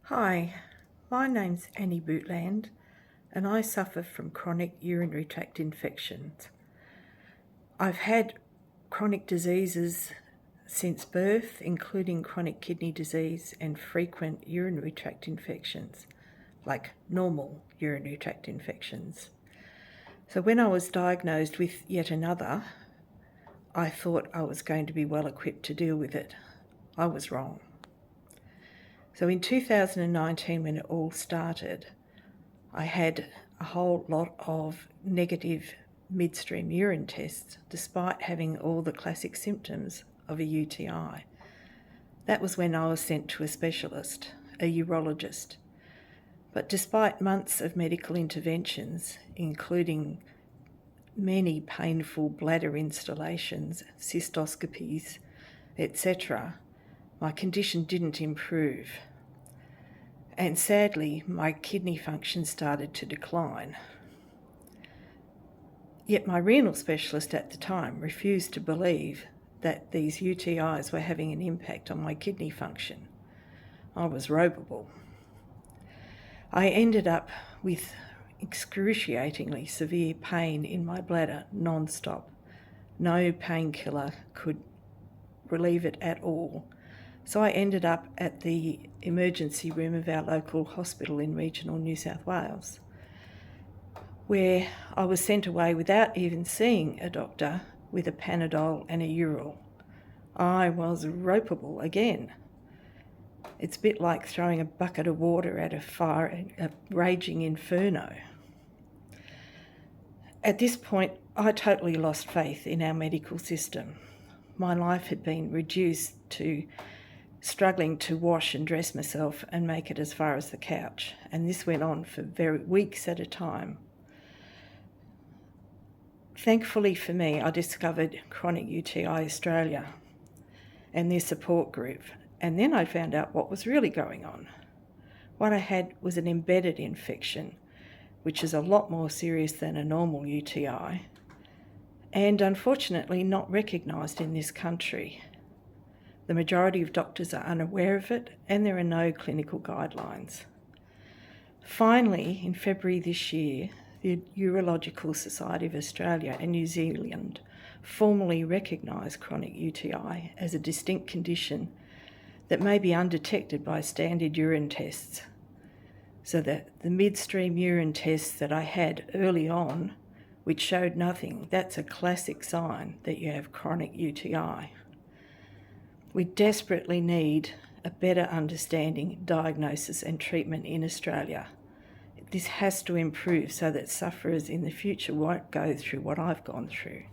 Hi, my name's Annie Boutland and I suffer from chronic urinary tract infections. I've had chronic diseases since birth, including chronic kidney disease and frequent urinary tract infections, like normal urinary tract infections. So when I was diagnosed with yet another, I thought I was going to be well equipped to deal with it. I was wrong. So in 2019, when it all started, I had a whole lot of negative midstream urine tests, despite having all the classic symptoms of a UTI. That was when I was sent to a specialist, a urologist. But despite months of medical interventions, including many painful bladder installations, cystoscopies, etc., my condition didn't improve. And sadly, my kidney function started to decline. Yet my renal specialist at the time refused to believe that these UTIs were having an impact on my kidney function. I was ropeable. I ended up with excruciatingly severe pain in my bladder non-stop. No painkiller could relieve it at all. So I ended up at the emergency room of our local hospital in regional New South Wales, where I was sent away without even seeing a doctor with a Panadol and a Ural. I was ropeable again. It's a bit like throwing a bucket of water at a raging inferno. At this point, I totally lost faith in our medical system. My life had been reduced to struggling to wash and dress myself and make it as far as the couch. And this went on for weeks at a time. Thankfully for me, I discovered chronic UTI Australia and their support group. And then I found out what was really going on. What I had was an embedded infection, which is a lot more serious than a normal UTI, and unfortunately not recognised in this country. The majority of doctors are unaware of it, and there are no clinical guidelines. Finally, in February this year, the Urological Society of Australia and New Zealand formally recognised chronic UTI as a distinct condition that may be undetected by standard urine tests. So that the midstream urine tests that I had early on, which showed nothing, that's a classic sign that you have chronic UTI. We desperately need a better understanding, diagnosis and treatment in Australia. This has to improve so that sufferers in the future won't go through what I've gone through.